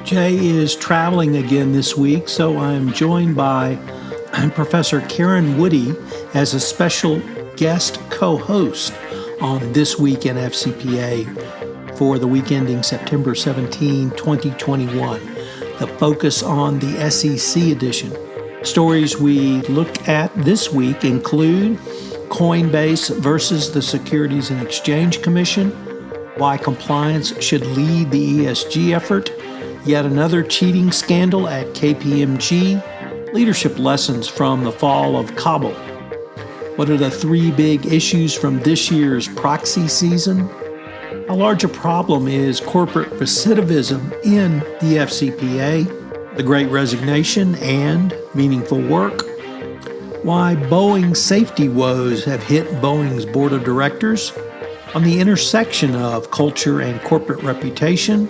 Jay is traveling again this week, so I'm joined by Professor Karen Woody as a special guest co-host on This Week in FCPA for the week ending September 17, 2021. The focus on the SEC edition. Stories we look at this week include Coinbase versus the Securities and Exchange Commission, why compliance should lead the ESG effort, yet another cheating scandal at KPMG, leadership lessons from the fall of Kabul. What are the three big issues from this year's proxy season? How large a problem is corporate recidivism in the FCPA, the Great Resignation, and meaningful work? Why Boeing safety woes have hit Boeing's board of directors, on the intersection of culture and corporate reputation,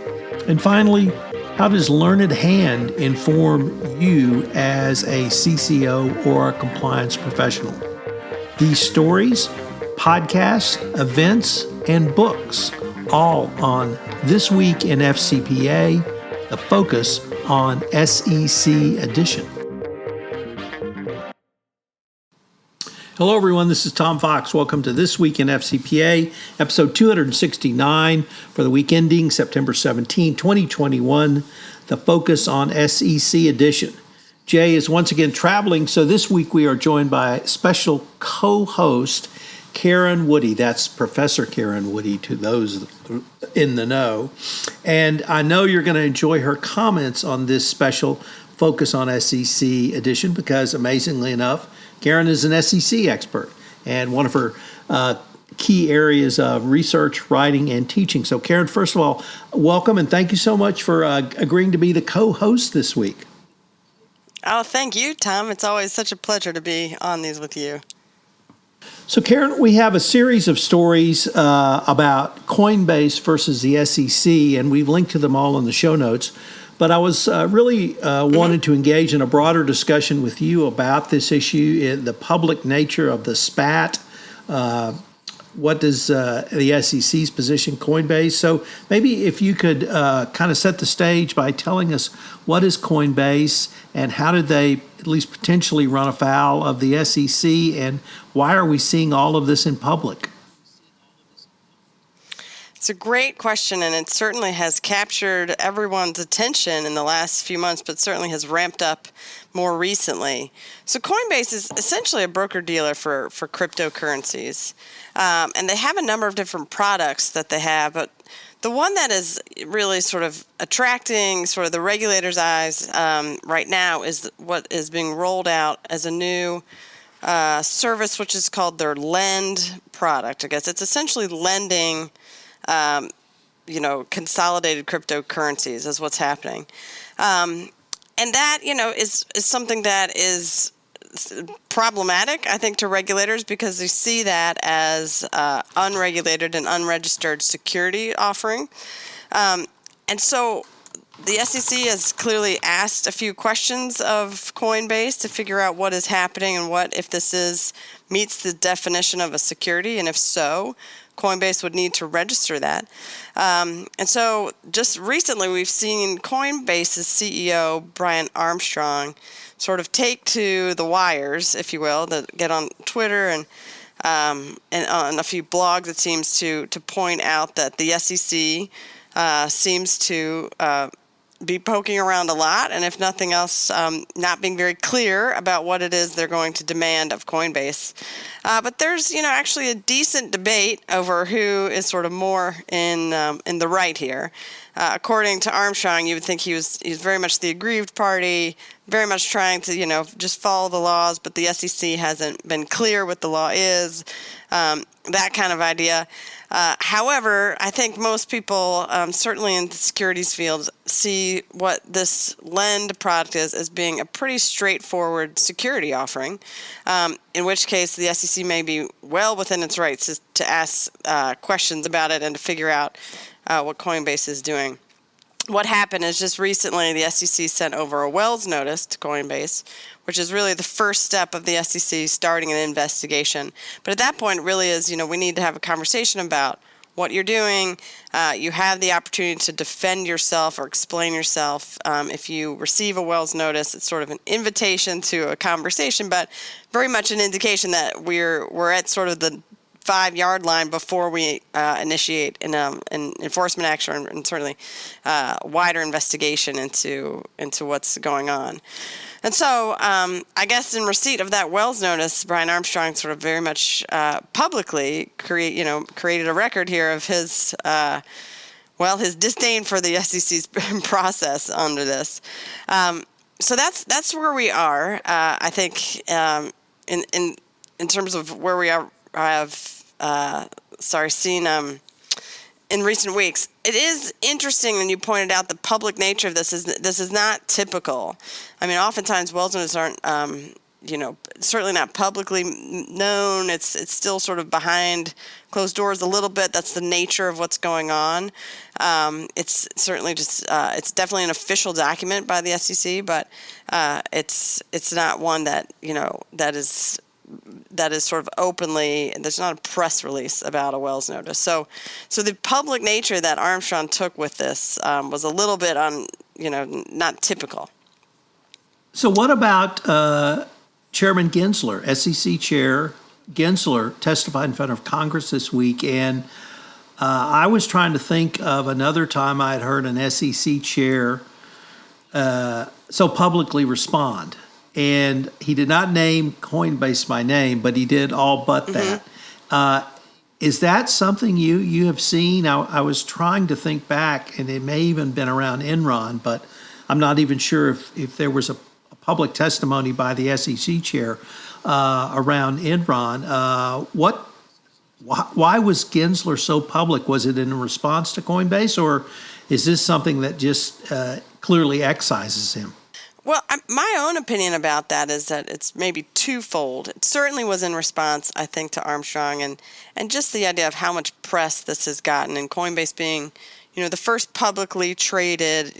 and finally, how does learned hand inform you as a CCO or a compliance professional? These stories, podcasts, events, and books, all on This Week in FCPA, the focus on SEC edition. Hello, everyone. This is Tom Fox. Welcome to This Week in FCPA, episode 269 for the week ending September 17, 2021, the focus on SEC edition. Jay is once again traveling, so this week we are joined by special co-host Karen Woody. That's Professor Karen Woody to those in the know. And I know you're going to enjoy her comments on this special focus on SEC edition because, amazingly enough, Karen is an SEC expert and one of her key areas of research, writing, and teaching. So, Karen, first of all, welcome and thank you so much for agreeing to be the co-host this week. Oh, thank you, Tom. It's always such a pleasure to be on these with you. So, Karen, we have a series of stories about Coinbase versus the SEC, and we've linked to them all in the show notes. But I was really wanted to engage in a broader discussion with you about this issue, the public nature of the spat. What does the SEC's position, Coinbase? So maybe if you could kind of set the stage by telling us what is Coinbase and how did they at least potentially run afoul of the SEC and why are we seeing all of this in public? It's a great question, and it certainly has captured everyone's attention in the last few months, but certainly has ramped up more recently. So Coinbase is essentially a broker-dealer for cryptocurrencies, and they have a number of different products that they have, but the one that is really sort of attracting sort of the regulators' eyes right now is what is being rolled out as a new service, which is called their Lend product. I guess it's essentially lending consolidated cryptocurrencies is what's happening. And that, is something that is problematic, I think, to regulators because they see that as unregulated and unregistered security offering. And so the SEC has clearly asked a few questions of Coinbase to figure out what is happening and what if this meets the definition of a security, and if so, Coinbase would need to register that. And so just recently we've seen Coinbase's CEO, Brian Armstrong, sort of take to the wires, if you will, that get on Twitter and on a few blogs, it seems to point out that the SEC seems to be poking around a lot, and if nothing else, not being very clear about what it is they're going to demand of Coinbase. But there's, actually a decent debate over who is sort of more in the right here. According to Armstrong, you would think he's very much the aggrieved party, very much trying to, just follow the laws, but the SEC hasn't been clear what the law is, that kind of idea. However, I think most people, certainly in the securities field, see what this Lend product is as being a pretty straightforward security offering, in which case the SEC may be well within its rights to ask questions about it and to figure out what Coinbase is doing. What happened is just recently the SEC sent over a Wells notice to Coinbase, which is really the first step of the SEC starting an investigation. But at that point, it really is, we need to have a conversation about what you're doing. You have the opportunity to defend yourself or explain yourself. If you receive a Wells notice, it's sort of an invitation to a conversation, but very much an indication that we're at sort of the 5-yard line before we initiate an enforcement action and certainly wider investigation into what's going on. And so I guess in receipt of that Wells notice, Brian Armstrong sort of very much publicly created a record here of his disdain for the SEC's process under this. So that's where we are. I think in terms of where we are, seen in recent weeks. It is interesting, and you pointed out the public nature of this is not typical. I mean, oftentimes Wells notices aren't, certainly not publicly known. It's still sort of behind closed doors a little bit. That's the nature of what's going on. It's certainly just it's definitely an official document by the SEC, but it's not one that that is sort of openly, there's not a press release about a Wells notice. So the public nature that Armstrong took with this was a little bit not typical. So what about Chairman Gensler, SEC Chair Gensler testified in front of Congress this week, and I was trying to think of another time I had heard an SEC chair so publicly respond. And he did not name Coinbase by name, but he did all but that. Is that something you have seen? I was trying to think back, and it may even been around Enron, but I'm not even sure if there was a public testimony by the SEC chair around Enron. Why was Gensler so public? Was it in response to Coinbase, or is this something that just clearly excises him? Well, my own opinion about that is that it's maybe twofold. It certainly was in response, I think, to Armstrong and just the idea of how much press this has gotten, and Coinbase being, the first publicly traded,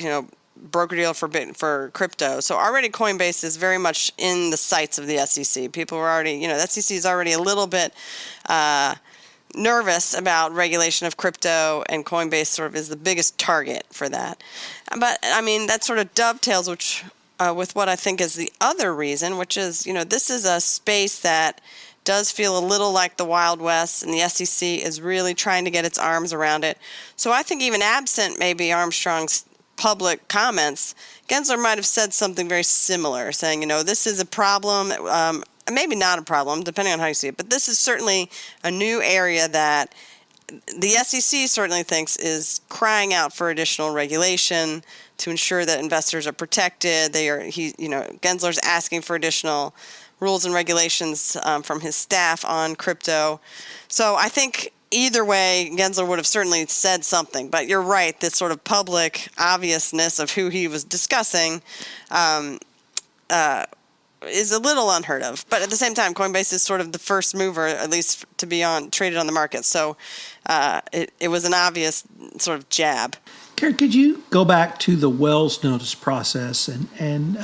broker deal for crypto. So already Coinbase is very much in the sights of the SEC. People are already, the SEC is already a little bit nervous about regulation of crypto, and Coinbase sort of is the biggest target for that. But I mean, that sort of dovetails with what I think is the other reason, which is, this is a space that does feel a little like the Wild West, and the SEC is really trying to get its arms around it. So I think even absent maybe Armstrong's public comments, Gensler might have said something very similar, saying, this is a problem, maybe not a problem, depending on how you see it, but this is certainly a new area that the SEC certainly thinks is crying out for additional regulation to ensure that investors are protected. Gensler's asking for additional rules and regulations from his staff on crypto. So I think either way, Gensler would have certainly said something. But you're right, this sort of public obviousness of who he was discussing is a little unheard of. But at the same time, Coinbase is sort of the first mover, at least to be traded on the market. So it was an obvious sort of jab. Karen, could you go back to the Wells notice process? And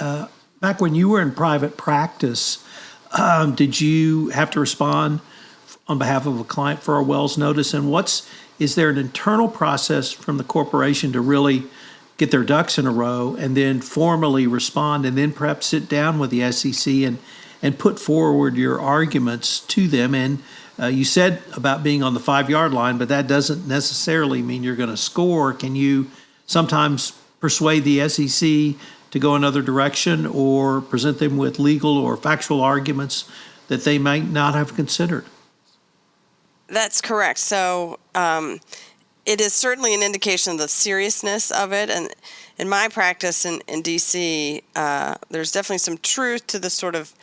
back when you were in private practice, did you have to respond on behalf of a client for a Wells notice? And is there an internal process from the corporation to really get their ducks in a row and then formally respond and then perhaps sit down with the SEC and put forward your arguments to them? And you said about being on the 5-yard line, but that doesn't necessarily mean you're going to score. Can you sometimes persuade the SEC to go another direction or present them with legal or factual arguments that they might not have considered? That's correct. So it is certainly an indication of the seriousness of it. And in my practice in D.C., there's definitely some truth to the sort of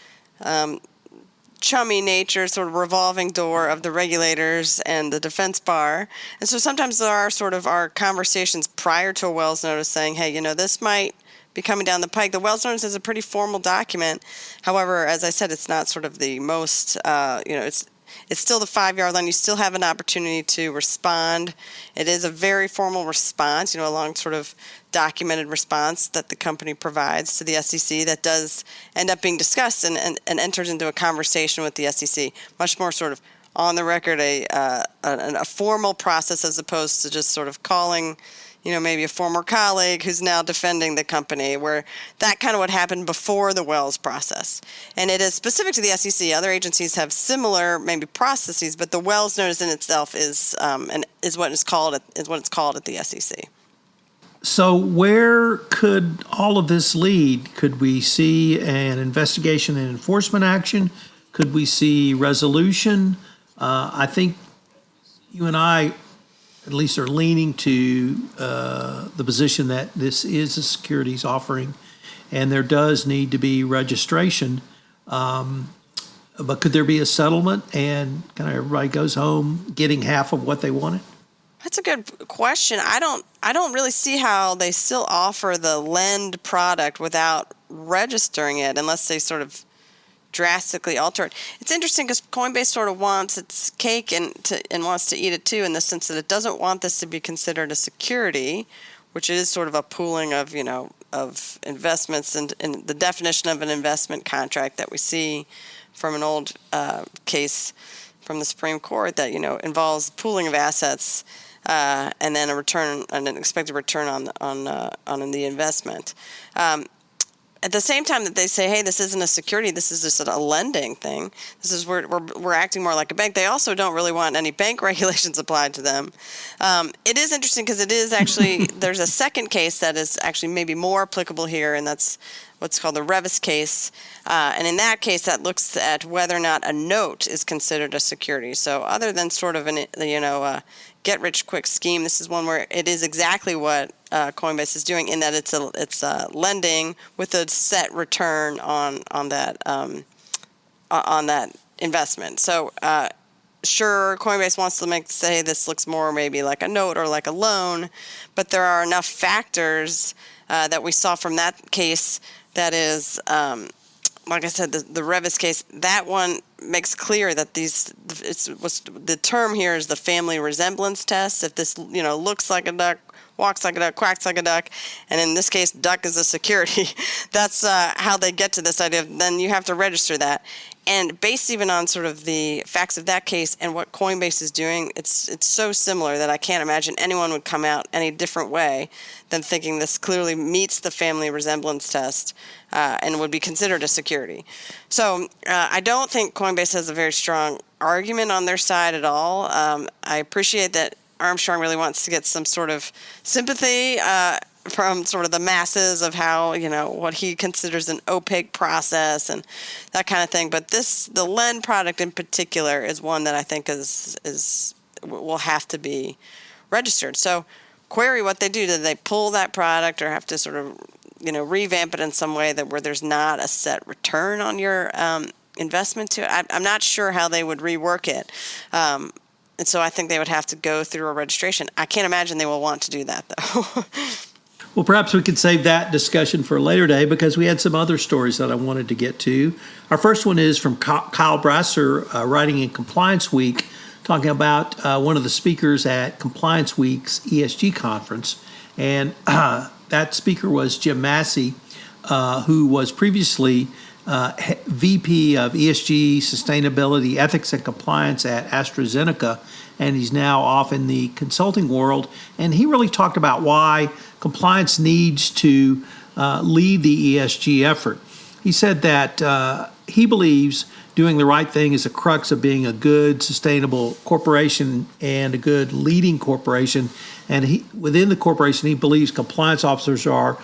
chummy nature, sort of revolving door of the regulators and the defense bar. And so sometimes there are sort of our conversations prior to a Wells notice saying, hey, this might be coming down the pike. The Wells notice is a pretty formal document. However, as I said, it's not sort of the most, it's still the 5-yard line. You still have an opportunity to respond. It is a very formal response, a long sort of documented response that the company provides to the SEC that does end up being discussed and enters into a conversation with the SEC, much more sort of on the record a formal process as opposed to just sort of calling, maybe a former colleague who's now defending the company, where that kind of what happened before the Wells process. And it is specific to the SEC. Other agencies have similar maybe processes, but the Wells notice in itself is what it's called at the SEC. So where could all of this lead? Could we see an investigation and enforcement action? Could we see resolution? I think you and I at least are leaning to the position that this is a securities offering and there does need to be registration. But could there be a settlement and kind of everybody goes home getting half of what they wanted? That's a good question. I don't really see how they still offer the lend product without registering it unless they sort of drastically alter it. It's interesting because Coinbase sort of wants its cake and wants to eat it too, in the sense that it doesn't want this to be considered a security, which is sort of a pooling of of investments and the definition of an investment contract that we see from an old case from the Supreme Court that involves pooling of assets and then an expected return on the investment. At the same time that they say, hey, this isn't a security, this is just a lending thing. This is we're acting more like a bank. They also don't really want any bank regulations applied to them. It is interesting because it is actually there's a second case that is actually maybe more applicable here, and that's what's called the Revis case. And in that case, that looks at whether or not a note is considered a security. So other than sort of get-rich-quick scheme, this is one where it is exactly what Coinbase is doing, in that it's lending with a set return on that investment. So sure, Coinbase wants to say this looks more maybe like a note or like a loan, but there are enough factors that we saw from that case that is, like I said, the Revis case, that one makes clear that the term here is the family resemblance test. If this, looks like a duck, walks like a duck, quacks like a duck, and in this case, duck is a security, that's how they get to this idea of then you have to register that. And based even on sort of the facts of that case and what Coinbase is doing, it's so similar that I can't imagine anyone would come out any different way than thinking this clearly meets the family resemblance test and would be considered a security. So I don't think Coinbase has a very strong argument on their side at all. I appreciate that Armstrong really wants to get some sort of sympathy from sort of the masses of how, what he considers an opaque process and that kind of thing. But the lend product in particular is one that I think will have to be registered. So query what they do. Do they pull that product or have to sort of, revamp it in some way where there's not a set return on your investment to it? I'm not sure how they would rework it. And so I think they would have to go through a registration. I can't imagine they will want to do that, though. Well, perhaps we could save that discussion for a later day because we had some other stories that I wanted to get to. Our first one is from Kyle Brasser, writing in Compliance Week, talking about one of the speakers at Compliance Week's ESG conference. And that speaker was Jim Massey, who was previously VP of ESG, Sustainability, Ethics, and Compliance at AstraZeneca, and he's now off in the consulting world. And he really talked about why compliance needs to lead the ESG effort. He said that he believes doing the right thing is the crux of being a good, sustainable corporation and a good leading corporation. And within the corporation, he believes compliance officers are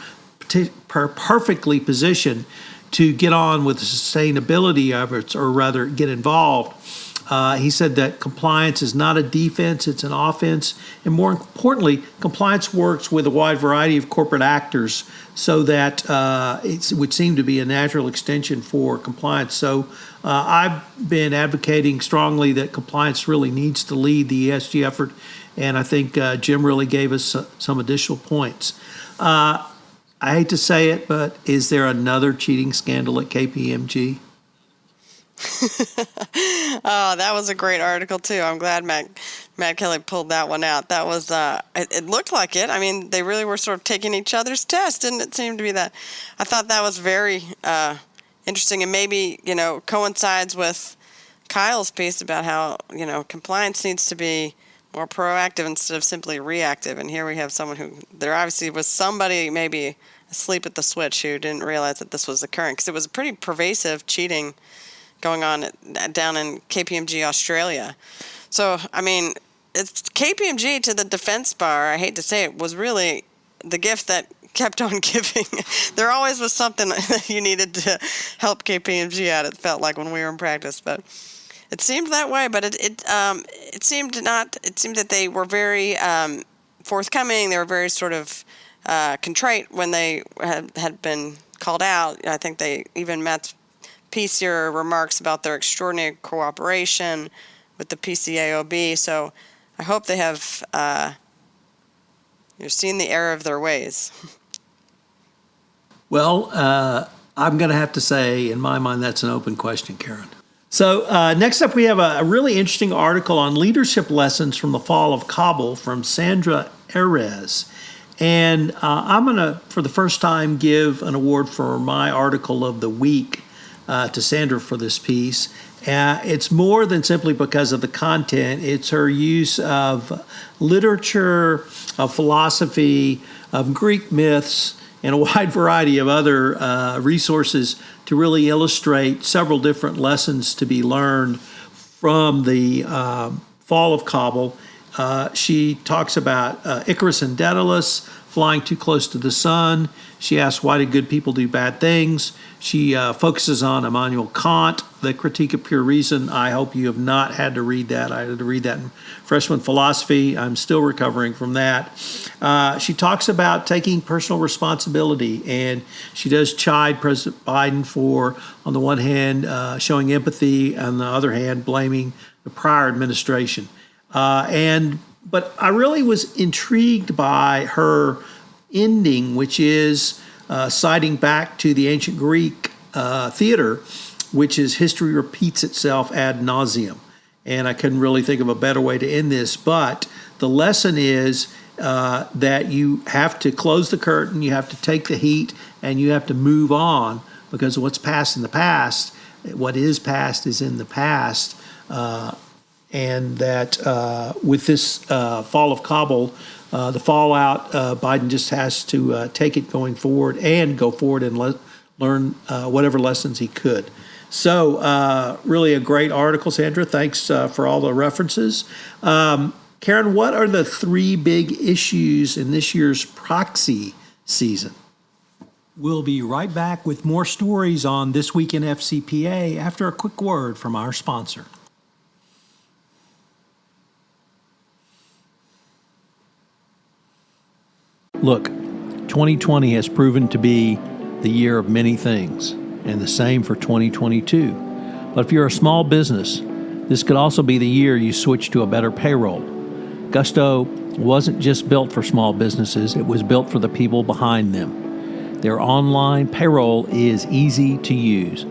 perfectly positioned to get on with the sustainability efforts, or rather get involved. He said that compliance is not a defense, it's an offense. And more importantly, compliance works with a wide variety of corporate actors so that it would seem to be a natural extension for compliance. So I've been advocating strongly that compliance really needs to lead the ESG effort. And I think Jim really gave us some additional points. I hate to say it, but is there another cheating scandal at KPMG? Oh, that was a great article too. I'm glad Matt Kelly pulled that one out. That was it looked like it. I mean, they really were sort of taking each other's test, didn't it seem to be that? I thought that was very interesting, and maybe coincides with Kyle's piece about how, compliance needs to be more proactive instead of simply reactive. And here we have someone who, there obviously was somebody maybe asleep at the switch who didn't realize that this was occurring, because it was pretty pervasive cheating going on down in KPMG, Australia. So, I mean, it's KPMG to the defense bar, I hate to say it, was really the gift that kept on giving. There always was something that you needed to help KPMG out, it felt like, when we were in practice. But it seemed that way, but it seemed not. It seemed that they were very forthcoming. They were very sort of contrite when they had been called out. I think they even met your remarks about their extraordinary cooperation with the PCAOB. So I hope they have seen the error of their ways. Well, I'm going to have to say, in my mind, that's an open question, Karen. So next up, we have a really interesting article on leadership lessons from the fall of Kabul from Sandra Erez. And I'm going to, for the first time, give an award for my article of the week to Sandra for this piece. It's more than simply because of the content. It's her use of literature, of philosophy, of Greek myths, and a wide variety of other resources to really illustrate several different lessons to be learned from the fall of Kabul. She talks about Icarus and Daedalus flying too close to the sun. She asks, why did good people do bad things? She focuses on Immanuel Kant, the Critique of Pure Reason. I hope you have not had to read that. I had to read that in freshman philosophy. I'm still recovering from that. She talks about taking personal responsibility, and she does chide President Biden for, on the one hand, showing empathy, on the other hand, blaming the prior administration. But I really was intrigued by her ending, which is citing back to the ancient Greek theater, which is history repeats itself ad nauseum. And I couldn't really think of a better way to end this. But the lesson is that you have to close the curtain, you have to take the heat, and you have to move on, because what's past in the past, what is past is in the past. And that with this fall of Kabul, the fallout, Biden just has to take it going forward and go forward and learn whatever lessons he could. So really a great article, Sandra. Thanks for all the references. Karen, what are the three big issues in this year's proxy season? We'll be right back with more stories on This Week in FCPA after a quick word from our sponsor. Look, 2020 has proven to be the year of many things, and the same for 2022. But if you're a small business, this could also be the year you switch to a better payroll. Gusto wasn't just built for small businesses, it was built for the people behind them. Their online payroll is easy to use.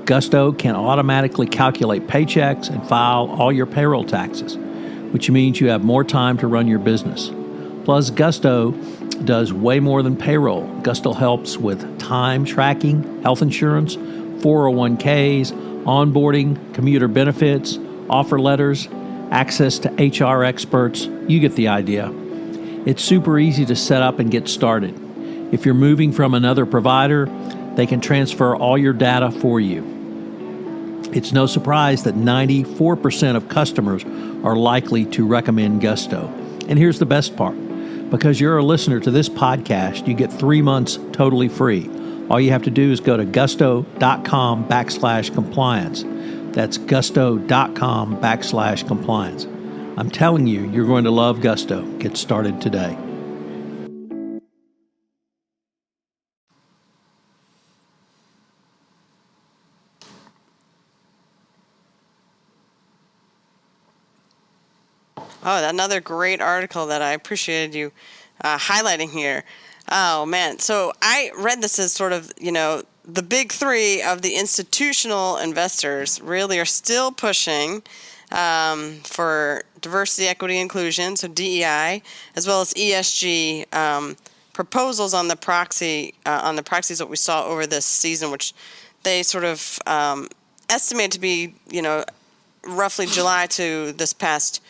Gusto can automatically calculate paychecks and file all your payroll taxes, which means you have more time to run your business. Plus, Gusto does way more than payroll. Gusto helps with time tracking, health insurance, 401ks, onboarding, commuter benefits, offer letters, access to HR experts. You get the idea. It's super easy to set up and get started. If you're moving from another provider, they can transfer all your data for you. It's no surprise that 94% of customers are likely to recommend Gusto. And here's the best part. Because you're a listener to this podcast, you get 3 months totally free. All you have to do is go to gusto.com/compliance. That's gusto.com/compliance. I'm telling you, you're going to love Gusto. Get started today. Oh, another great article that I appreciated you highlighting here. Oh, man. So I read this as sort of, the big three of the institutional investors really are still pushing for diversity, equity, inclusion, so DEI, as well as ESG proposals on the proxies that we saw over this season, which they sort of estimate to be, roughly July to this past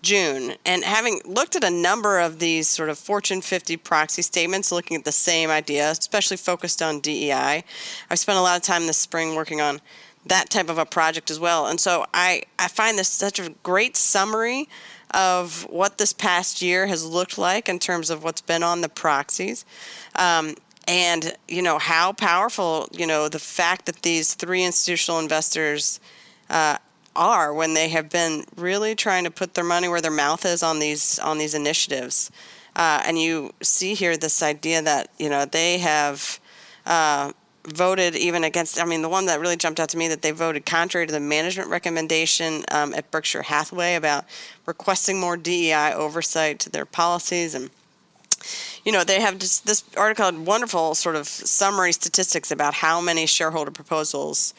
June, and having looked at a number of these sort of Fortune 50 proxy statements, looking at the same idea, especially focused on DEI, I've spent a lot of time this spring working on that type of a project as well. And so I find this such a great summary of what this past year has looked like in terms of what's been on the proxies. And, how powerful, the fact that these three institutional investors are when they have been really trying to put their money where their mouth is on these initiatives. And you see here this idea that, they have voted even against, the one that really jumped out to me, that they voted contrary to the management recommendation at Berkshire Hathaway about requesting more DEI oversight to their policies. And they have just this article had wonderful sort of summary statistics about how many shareholder proposals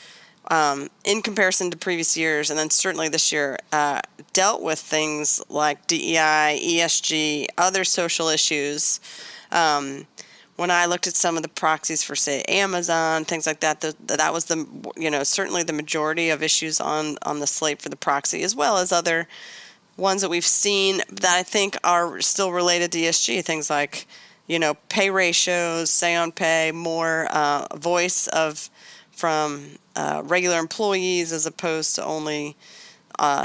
in comparison to previous years, and then certainly this year, dealt with things like DEI, ESG, other social issues. When I looked at some of the proxies for, say, Amazon, things like that, that was certainly the majority of issues on the slate for the proxy, as well as other ones that we've seen that I think are still related to ESG, things like, pay ratios, say on pay, more voice from regular employees as opposed to only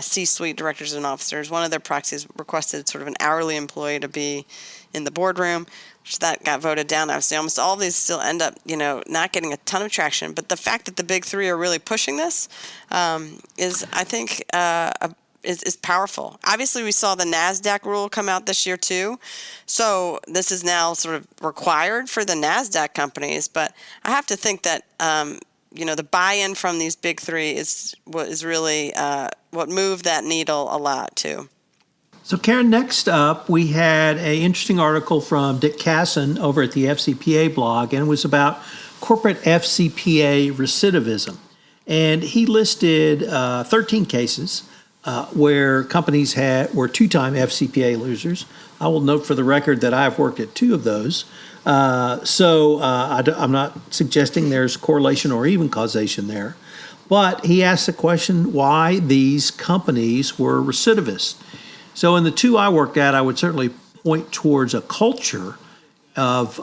C-suite directors and officers. One of their proxies requested sort of an hourly employee to be in the boardroom, which that got voted down. Obviously, almost all of these still end up, not getting a ton of traction. But the fact that the big three are really pushing this is, I think, is powerful. Obviously, we saw the NASDAQ rule come out this year too. So this is now sort of required for the NASDAQ companies. But I have to think that, the buy-in from these big three is what is really what moved that needle a lot too. So, Karen, next up, we had an interesting article from Dick Casson over at the FCPA blog, and it was about corporate FCPA recidivism. And he listed 13 cases where companies were two-time FCPA losers. I will note for the record that I've worked at two of those. So I'm not suggesting there's correlation or even causation there. But he asked the question why these companies were recidivists. So in the two I worked at, I would certainly point towards a culture of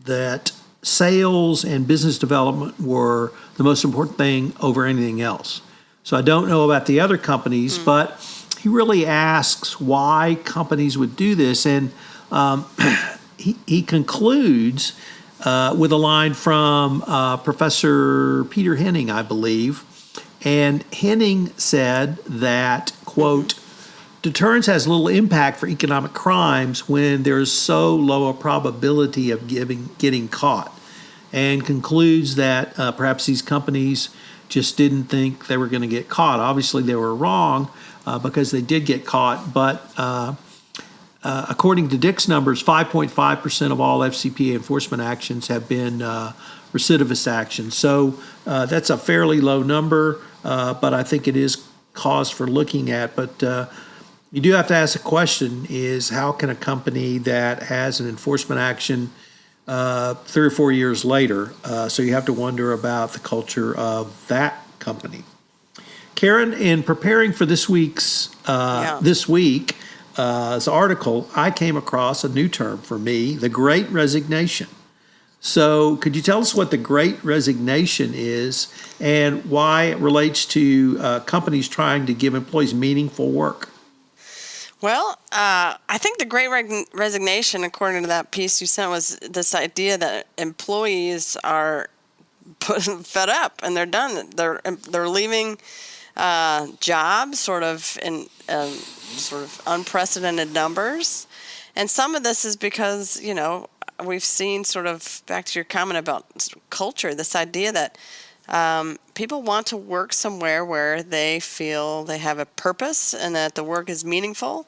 that sales and business development were the most important thing over anything else. So I don't know about the other companies, but he really asks why companies would do this. And he concludes with a line from Professor Peter Henning, I believe. And Henning said that, quote, deterrence has little impact for economic crimes when there's so low a probability of getting caught, and concludes that perhaps these companies just didn't think they were going to get caught. Obviously, they were wrong because they did get caught, but according to Dick's numbers, 5.5% of all FCPA enforcement actions have been recidivist actions. So that's a fairly low number, but I think it is cause for looking at. But you do have to ask the question is how can a company that has an enforcement action 3 or 4 years later, so you have to wonder about the culture of that company. Karen, in preparing for this week's article, I came across a new term for me, the Great Resignation. So could you tell us what the Great Resignation is and why it relates to companies trying to give employees meaningful work? Well, I think the Great Resignation, according to that piece you sent, was this idea that employees are fed up and they're done. They're leaving jobs sort of in sort of unprecedented numbers. And some of this is because, we've seen sort of, back to your comment about culture, this idea that people want to work somewhere where they feel they have a purpose and that the work is meaningful.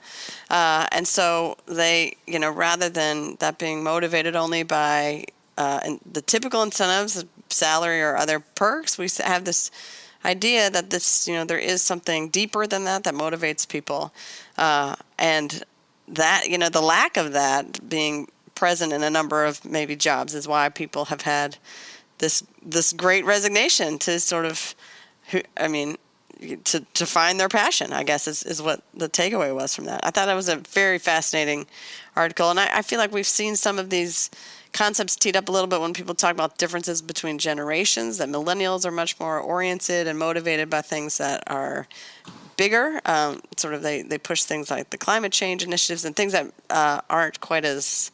And so they, rather than that being motivated only by the typical incentives, salary or other perks, we have this idea that this, there is something deeper than that motivates people. And that, the lack of that being present in a number of maybe jobs is why people have had this Great Resignation to sort of to find their passion, I guess, is what the takeaway was from that. I thought that was a very fascinating article. And I feel like we've seen some of these concepts teed up a little bit when people talk about differences between generations, that millennials are much more oriented and motivated by things that are bigger. They push things like the climate change initiatives and things that aren't quite as...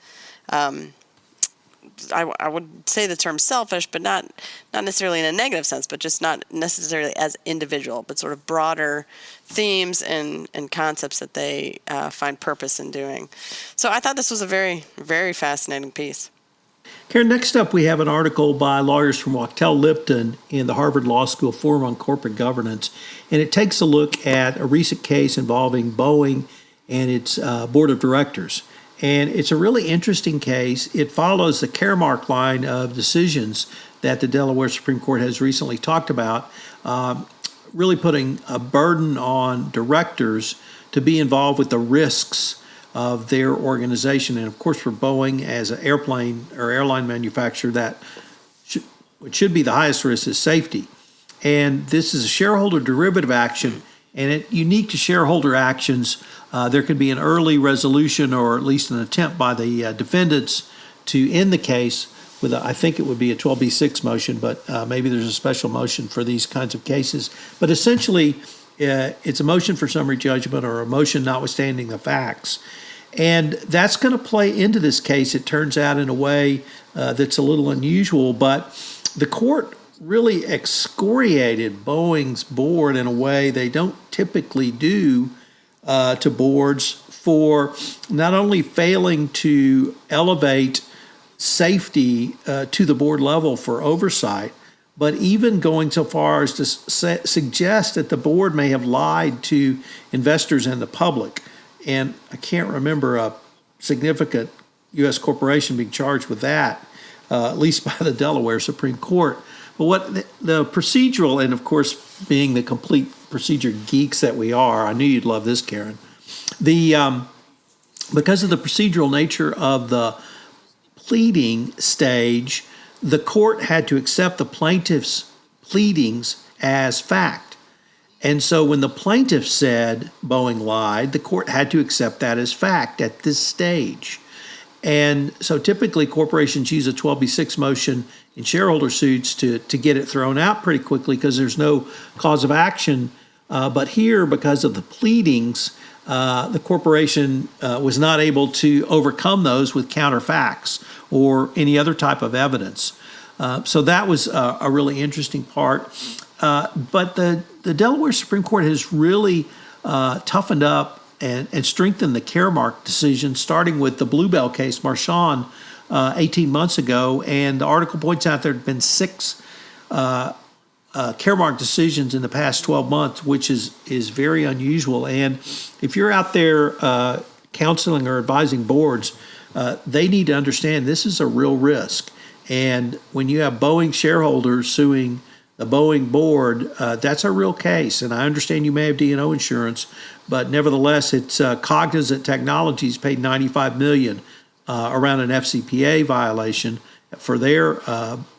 I would say the term selfish, but not necessarily in a negative sense, but just not necessarily as individual, but sort of broader themes and concepts that they find purpose in doing. So I thought this was a very, very fascinating piece. Karen, next up we have an article by lawyers from Wachtell Lipton in the Harvard Law School Forum on Corporate Governance, and it takes a look at a recent case involving Boeing and its board of directors. And it's a really interesting case. It follows the Caremark line of decisions that the Delaware Supreme Court has recently talked about, really putting a burden on directors to be involved with the risks of their organization. And of course, for Boeing as an airplane or airline manufacturer, that what should be the highest risk is safety. And this is a shareholder derivative action, and it unique to shareholder actions. There could be an early resolution or at least an attempt by the defendants to end the case with, I think it would be a 12b6 motion, but maybe there's a special motion for these kinds of cases. But essentially, it's a motion for summary judgment or a motion notwithstanding the facts. And that's going to play into this case, it turns out, in a way that's a little unusual. But the court really excoriated Boeing's board in a way they don't typically do to boards for not only failing to elevate safety to the board level for oversight, but even going so far as to suggest that the board may have lied to investors and the public. And I can't remember a significant U.S. corporation being charged with that, at least by the Delaware Supreme Court. But what the procedural, and of course, being the complete procedure geeks that we are, I knew you'd love this, Karen. Because of the procedural nature of the pleading stage, the court had to accept the plaintiff's pleadings as fact. And so when the plaintiff said Boeing lied, the court had to accept that as fact at this stage. And so typically corporations use a 12b6 motion in shareholder suits to get it thrown out pretty quickly because there's no cause of action. But here, because of the pleadings, the corporation was not able to overcome those with counterfacts or any other type of evidence. So that was a really interesting part. But the Delaware Supreme Court has really toughened up and strengthened the Caremark decision, starting with the Bluebell case, Marchand, 18 months ago. And the article points out there have been 6 Caremark decisions in the past 12 months, which is very unusual. And if you're out there counseling or advising boards, they need to understand this is a real risk. And when you have Boeing shareholders suing the Boeing board, that's a real case. And I understand you may have D&O insurance, but nevertheless, it's Cognizant Technologies paid $95 million around an FCPA violation for their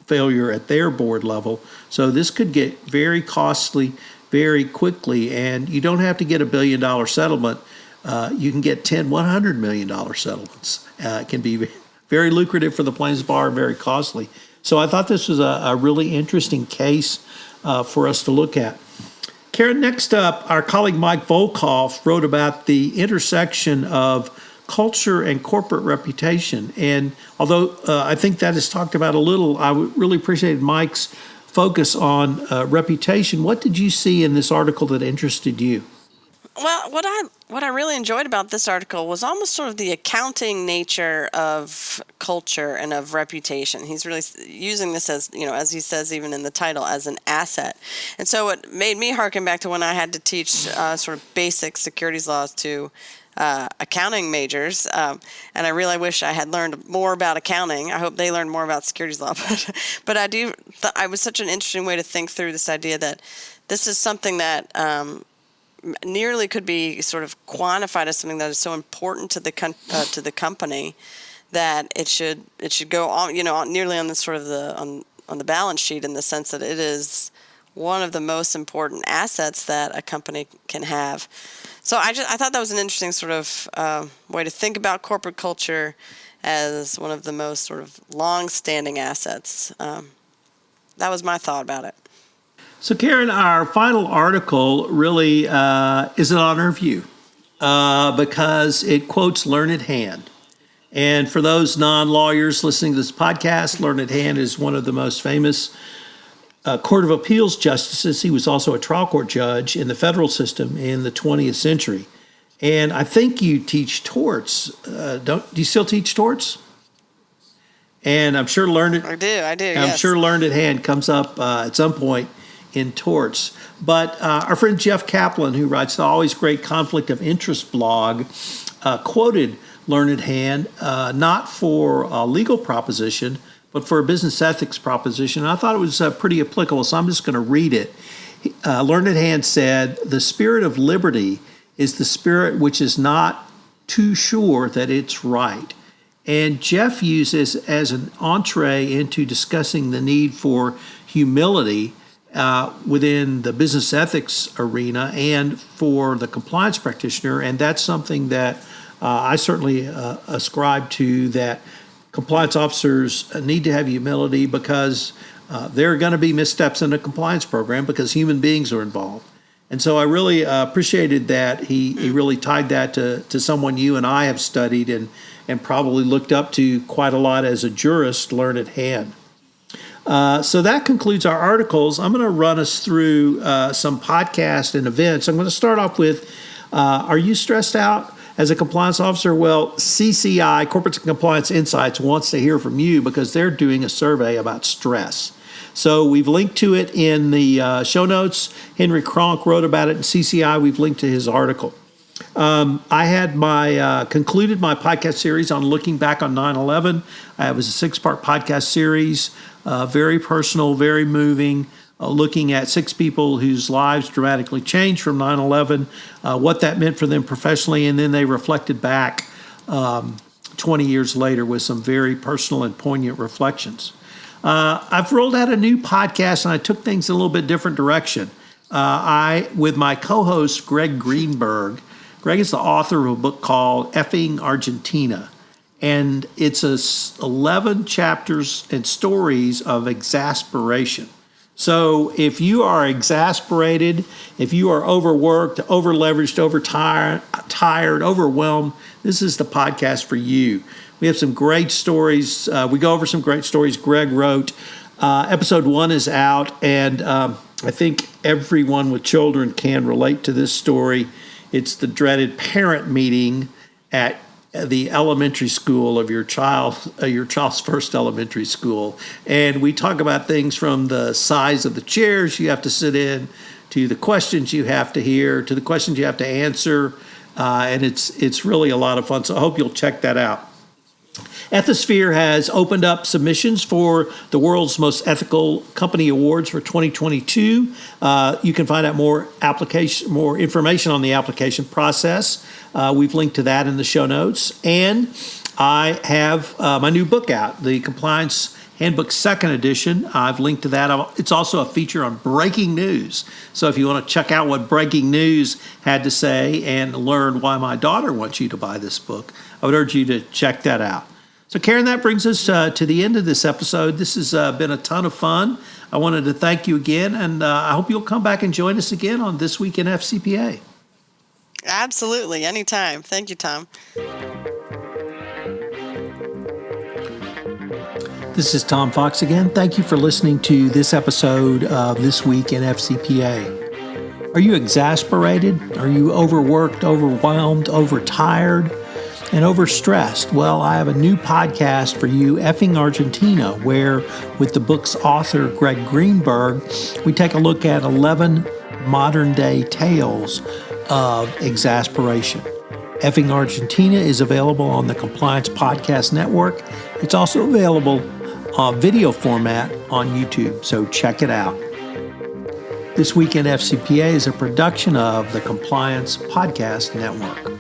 failure at their board level. So this could get very costly very quickly, and you don't have to get $1 billion settlement. You can get $100 million settlements. It can be very lucrative for the plaintiff's bar and very costly. So I thought this was a really interesting case for us to look at. Karen, next up, our colleague Mike Volkoff wrote about the intersection of culture and corporate reputation. And although I think that is talked about a little, I really appreciated Mike's focus on reputation. What did you see in this article that interested you? Well, what I really enjoyed about this article was almost sort of the accounting nature of culture and of reputation. He's really using this as, as he says even in the title, as an asset. And so it made me harken back to when I had to teach sort of basic securities laws to accounting majors, and I really wish I had learned more about accounting. I hope they learned more about securities law, but I was such an interesting way to think through this idea that this is something that nearly could be sort of quantified as something that is so important to the company that it should go on, nearly on the sort of on the balance sheet, in the sense that it is one of the most important assets that a company can have. So I thought that was an interesting sort of way to think about corporate culture as one of the most sort of long-standing assets. That was my thought about it. So, Karen, our final article really is an honor of you because it quotes Learned Hand. And for those non-lawyers listening to this podcast, Learned Hand is one of the most famous Court of Appeals justices. He was also a trial court judge in the federal system in the 20th century. And I think you teach torts. Do you still teach torts? And I'm sure I do, yes. sure Learned Hand comes up at some point in torts. But our friend Jeff Kaplan, who writes the Always Great Conflict of Interest blog, quoted Learned Hand, not for a legal proposition, but for a business ethics proposition. And I thought it was pretty applicable, so I'm just going to read it. Learned Hand said, "The spirit of liberty is the spirit which is not too sure that it's right." And Jeff uses as an entree into discussing the need for humility within the business ethics arena and for the compliance practitioner. And that's something that I certainly ascribe to, that compliance officers need to have humility because there are going to be missteps in a compliance program because human beings are involved. And so I really appreciated that he really tied that to someone you and I have studied and probably looked up to quite a lot as a jurist, Learned Hand. So that concludes our articles. I'm going to run us through some podcasts and events. I'm going to start off with, are you stressed out as a compliance officer? Well, CCI, Corporate Compliance Insights, wants to hear from you because they're doing a survey about stress. So we've linked to it in the show notes. Henry Kronk wrote about it in CCI. We've linked to his article. I had concluded my podcast series on looking back on 9/11. It was a 6-part podcast series, very personal, very moving, looking at 6 people whose lives dramatically changed from 9/11, what that meant for them professionally, and then they reflected back 20 years later with some very personal and poignant reflections. I've rolled out a new podcast, and I took things in a little bit different direction. With my co-host, Greg Greenberg. Greg is the author of a book called Effing Argentina, and it's 11 chapters and stories of exasperation. So if you are exasperated, if you are overworked, overleveraged, overtired, overwhelmed, this is the podcast for you. We have some great stories. We go over some great stories Greg wrote. Episode 1 is out, and I think everyone with children can relate to this story. It's the dreaded parent meeting at the elementary school of your child's first elementary school. And we talk about things from the size of the chairs you have to sit in, to the questions you have to hear, to the questions you have to answer. And it's really a lot of fun. So I hope you'll check that out. Ethisphere has opened up submissions for the world's most ethical company awards for 2022. You can find out more information on the application process. We've linked to that in the show notes. And I have my new book out, the Compliance Handbook 2nd edition. I've linked to that. It's also a feature on breaking news. So if you want to check out what breaking news had to say and learn why my daughter wants you to buy this book, I would urge you to check that out. So, Karen, that brings us to the end of this episode. This has been a ton of fun. I wanted to thank you again, and I hope you'll come back and join us again on This Week in FCPA. Absolutely. Anytime. Thank you, Tom. This is Tom Fox again. Thank you for listening to this episode of This Week in FCPA. Are you exasperated? Are you overworked, overwhelmed, overtired, and overstressed? Well, I have a new podcast for you, Effing Argentina, where with the book's author, Greg Greenberg, we take a look at 11 modern-day tales of exasperation. Effing Argentina is available on the Compliance Podcast Network. It's also available on video format on YouTube, so check it out. This Week in FCPA is a production of the Compliance Podcast Network.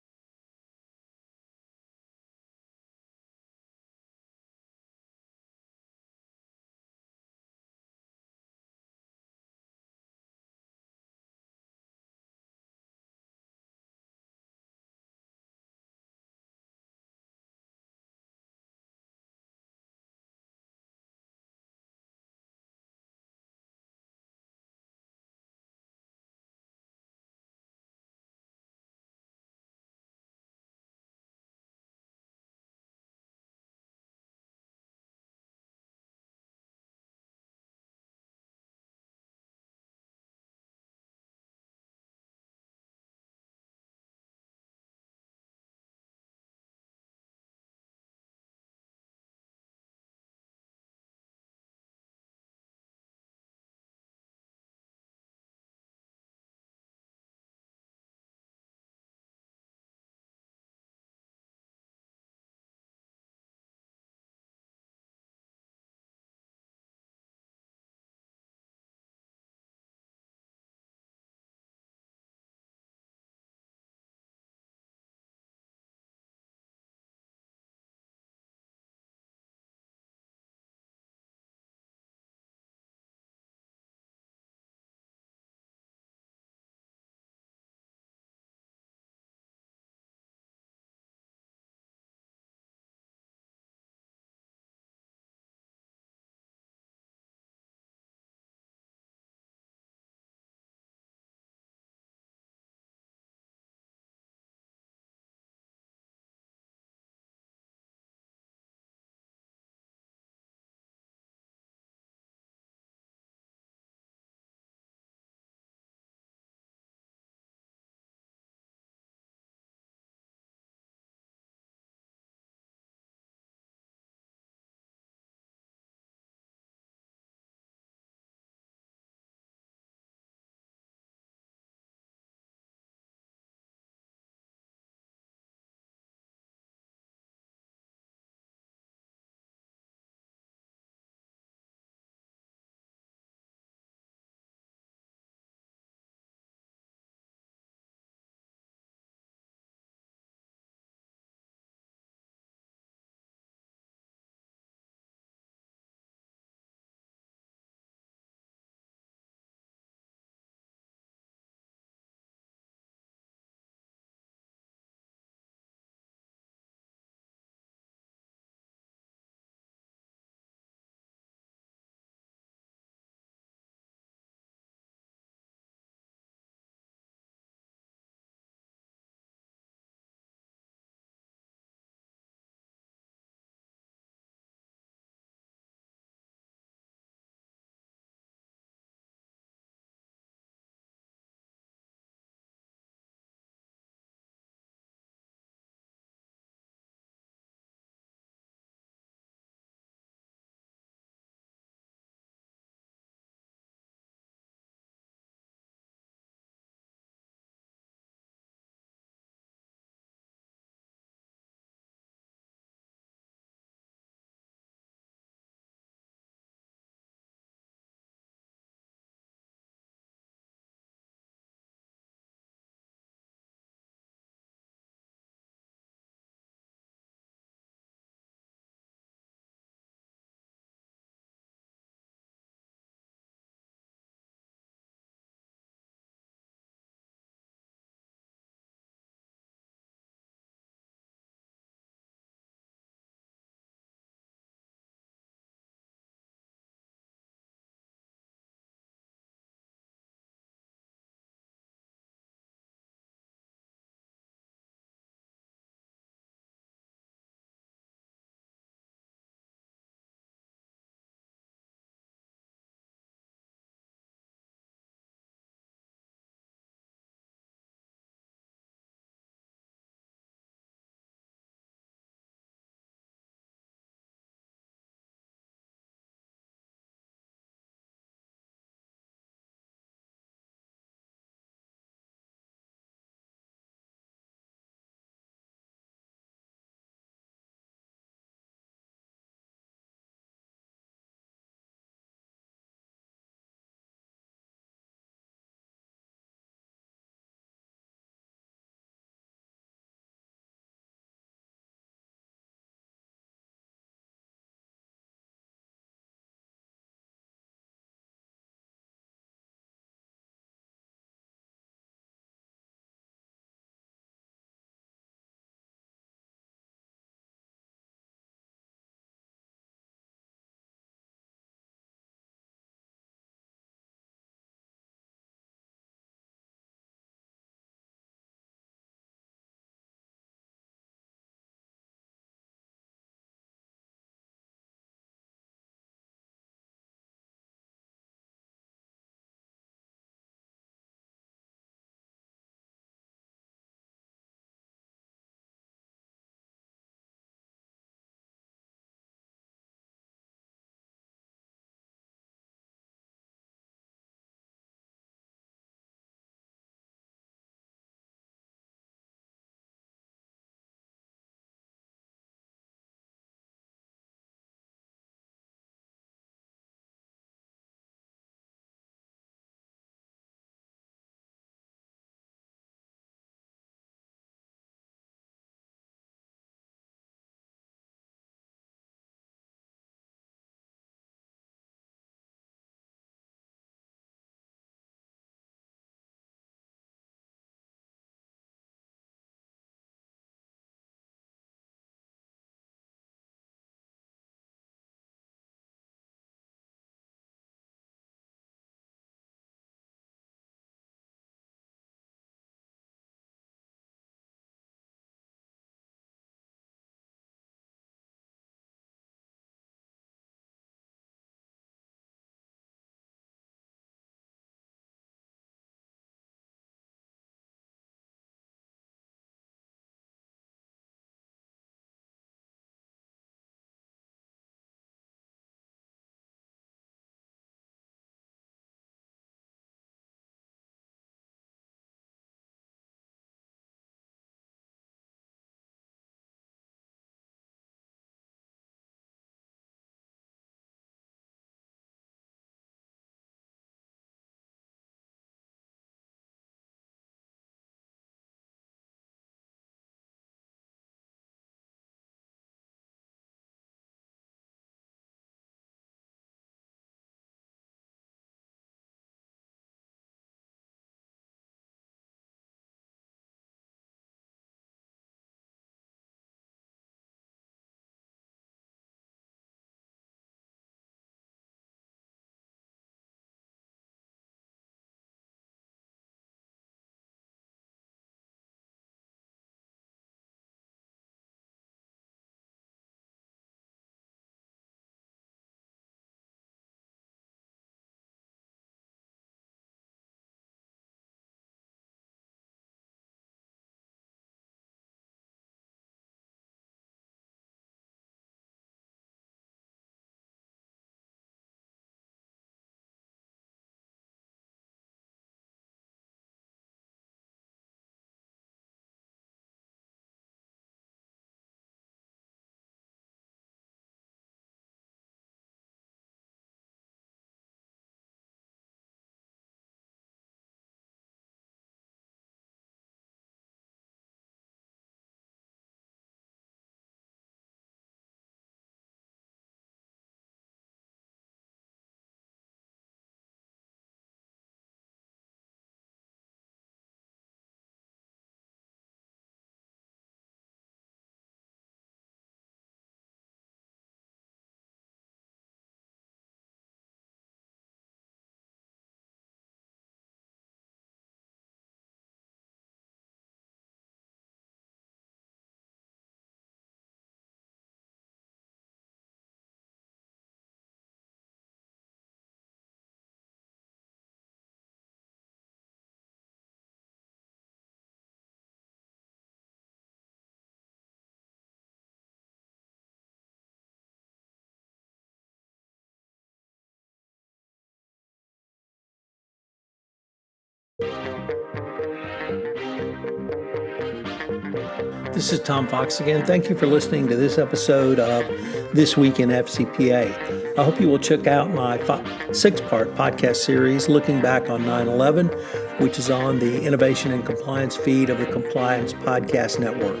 This is Tom Fox again. Thank you for listening to this episode of This Week in FCPA. I hope you will check out my 6-part podcast series looking back on 9/11, which is on the Innovation and Compliance feed of the Compliance Podcast Network.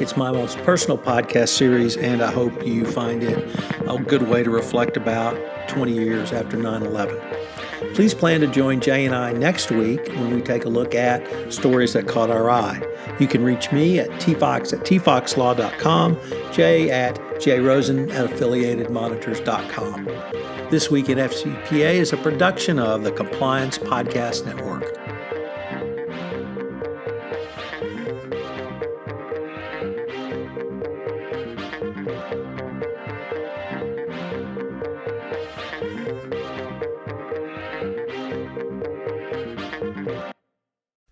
It's my most personal podcast series, and I hope you find it a good way to reflect about 20 years after 9/11. Please plan to join Jay and I next week when we take a look at stories that caught our eye. You can reach me at tfox@tfoxlaw.com, Jay at jrosen@affiliatedmonitors.com. This Week in FCPA is a production of the Compliance Podcast Network.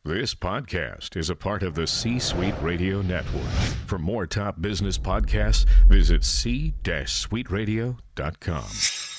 This podcast is a part of the C-Suite Radio Network. For more top business podcasts, visit c-suiteradio.com.